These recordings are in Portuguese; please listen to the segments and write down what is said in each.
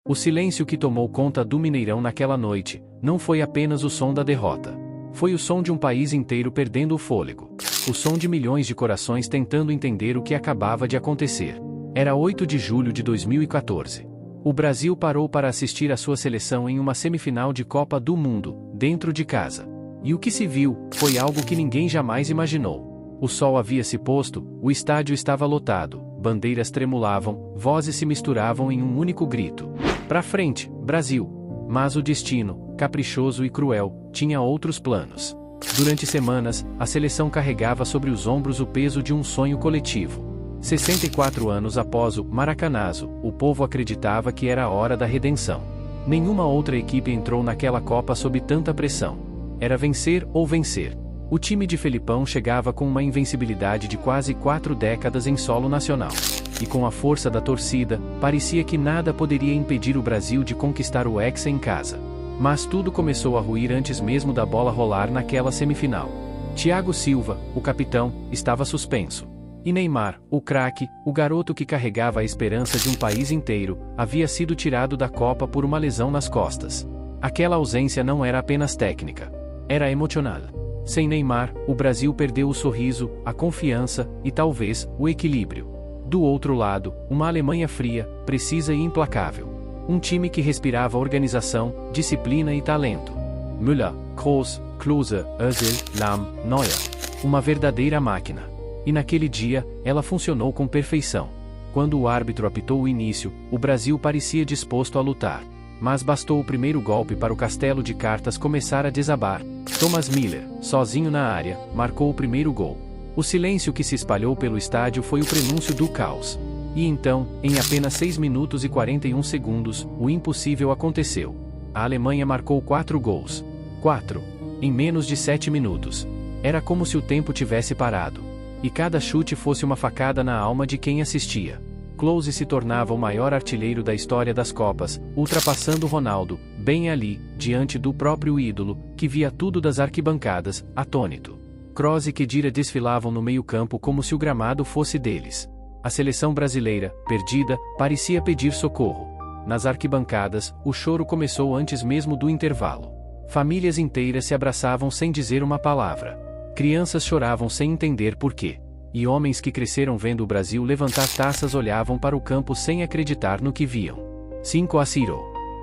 O silêncio que tomou conta do Mineirão naquela noite, não foi apenas o som da derrota. Foi o som de um país inteiro perdendo o fôlego. O som de milhões de corações tentando entender o que acabava de acontecer. Era 8 de julho de 2014. O Brasil parou para assistir a sua seleção em uma semifinal de Copa do Mundo, dentro de casa. E o que se viu, foi algo que ninguém jamais imaginou. O sol havia se posto, o estádio estava lotado, bandeiras tremulavam, vozes se misturavam em um único grito. Pra frente, Brasil! Mas o destino, caprichoso e cruel, tinha outros planos. Durante semanas, a seleção carregava sobre os ombros o peso de um sonho coletivo. 64 anos após o Maracanazo, o povo acreditava que era a hora da redenção. Nenhuma outra equipe entrou naquela Copa sob tanta pressão. Era vencer ou vencer. O time de Felipão chegava com uma invencibilidade de quase 4 décadas em solo nacional. E com a força da torcida, parecia que nada poderia impedir o Brasil de conquistar o Hexa em casa. Mas tudo começou a ruir antes mesmo da bola rolar naquela semifinal. Thiago Silva, o capitão, estava suspenso. E Neymar, o craque, o garoto que carregava a esperança de um país inteiro, havia sido tirado da Copa por uma lesão nas costas. Aquela ausência não era apenas técnica. Era emocional. Sem Neymar, o Brasil perdeu o sorriso, a confiança e talvez o equilíbrio. Do outro lado, uma Alemanha fria, precisa e implacável. Um time que respirava organização, disciplina e talento. Müller, Kroos, Klose, Özil, Lahm, Neuer. Uma verdadeira máquina. E naquele dia, ela funcionou com perfeição. Quando o árbitro apitou o início, o Brasil parecia disposto a lutar. Mas bastou o primeiro golpe para o castelo de cartas começar a desabar. Thomas Müller, sozinho na área, marcou o primeiro gol. O silêncio que se espalhou pelo estádio foi o prenúncio do caos. E então, em apenas 6 minutos e 41 segundos, o impossível aconteceu. A Alemanha marcou 4 gols. 4. Em menos de 7 minutos. Era como se o tempo tivesse parado. E cada chute fosse uma facada na alma de quem assistia. Klose se tornava o maior artilheiro da história das Copas, ultrapassando Ronaldo, bem ali, diante do próprio ídolo, que via tudo das arquibancadas, atônito. Kroos e Khedira desfilavam no meio-campo como se o gramado fosse deles. A seleção brasileira, perdida, parecia pedir socorro. Nas arquibancadas, o choro começou antes mesmo do intervalo. Famílias inteiras se abraçavam sem dizer uma palavra. Crianças choravam sem entender por quê. E homens que cresceram vendo o Brasil levantar taças olhavam para o campo sem acreditar no que viam. 5-0.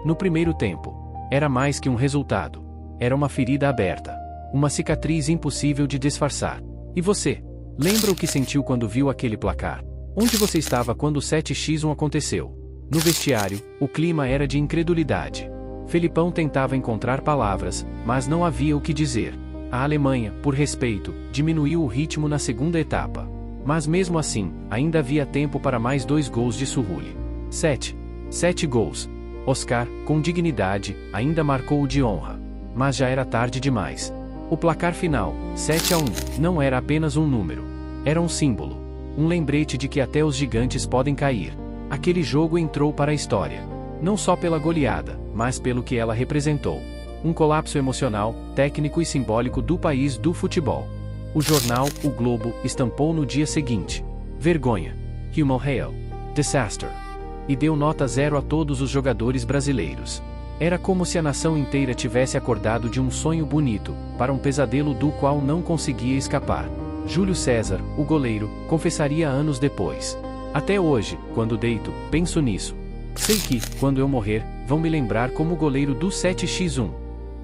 No primeiro tempo. Era mais que um resultado. Era uma ferida aberta. Uma cicatriz impossível de disfarçar. E você? Lembra o que sentiu quando viu aquele placar? Onde você estava quando o 7x1 aconteceu? No vestiário, o clima era de incredulidade. Felipão tentava encontrar palavras, mas não havia o que dizer. A Alemanha, por respeito, diminuiu o ritmo na segunda etapa. Mas mesmo assim, ainda havia tempo para mais 2 gols de Surrulli. 7 gols. Oscar, com dignidade, ainda marcou o de honra. Mas já era tarde demais. O placar final, 7-1, não era apenas um número. Era um símbolo. Um lembrete de que até os gigantes podem cair. Aquele jogo entrou para a história. Não só pela goleada, mas pelo que ela representou. Um colapso emocional, técnico e simbólico do país do futebol. O jornal, O Globo, estampou no dia seguinte: vergonha. Human Hail. Disaster. E deu nota 0 a todos os jogadores brasileiros. Era como se a nação inteira tivesse acordado de um sonho bonito, para um pesadelo do qual não conseguia escapar. Júlio César, o goleiro, confessaria anos depois: até hoje, quando deito, penso nisso. Sei que, quando eu morrer, vão me lembrar como o goleiro do 7x1.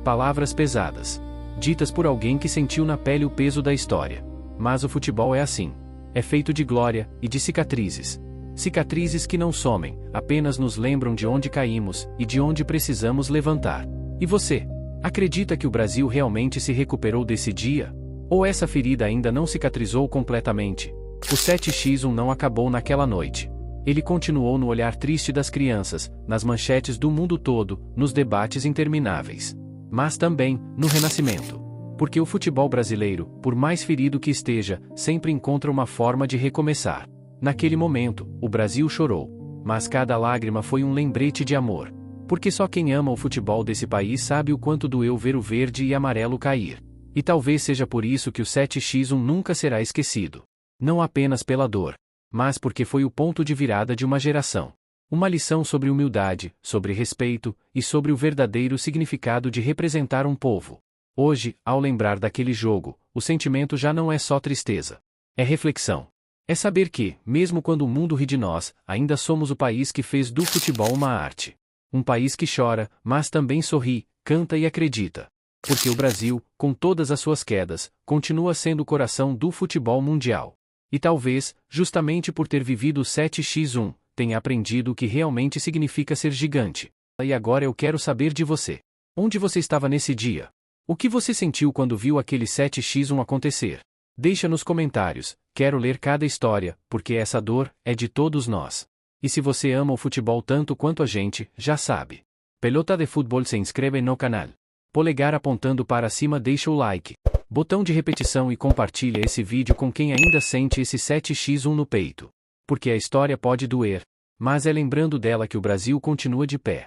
Palavras pesadas. Ditas por alguém que sentiu na pele o peso da história. Mas o futebol é assim. É feito de glória e de cicatrizes. Cicatrizes que não somem, apenas nos lembram de onde caímos e de onde precisamos levantar. E você? Acredita que o Brasil realmente se recuperou desse dia? Ou essa ferida ainda não cicatrizou completamente? O 7x1 não acabou naquela noite. Ele continuou no olhar triste das crianças, nas manchetes do mundo todo, nos debates intermináveis. Mas também, no renascimento. Porque o futebol brasileiro, por mais ferido que esteja, sempre encontra uma forma de recomeçar. Naquele momento, o Brasil chorou. Mas cada lágrima foi um lembrete de amor. Porque só quem ama o futebol desse país sabe o quanto doeu ver o verde e amarelo cair. E talvez seja por isso que o 7x1 nunca será esquecido. Não apenas pela dor, mas porque foi o ponto de virada de uma geração. Uma lição sobre humildade, sobre respeito e sobre o verdadeiro significado de representar um povo. Hoje, ao lembrar daquele jogo, o sentimento já não é só tristeza. É reflexão. É saber que, mesmo quando o mundo ri de nós, ainda somos o país que fez do futebol uma arte. Um país que chora, mas também sorri, canta e acredita. Porque o Brasil, com todas as suas quedas, continua sendo o coração do futebol mundial. E talvez, justamente por ter vivido o 7x1, tenha aprendido o que realmente significa ser gigante. E agora eu quero saber de você. Onde você estava nesse dia? O que você sentiu quando viu aquele 7x1 acontecer? Deixa nos comentários, quero ler cada história, porque essa dor é de todos nós. E se você ama o futebol tanto quanto a gente, já sabe. Pelota de Futebol se inscreve no canal. Polegar apontando para cima deixa o like. Botão de repetição e compartilha esse vídeo com quem ainda sente esse 7x1 no peito. Porque a história pode doer, mas é lembrando dela que o Brasil continua de pé.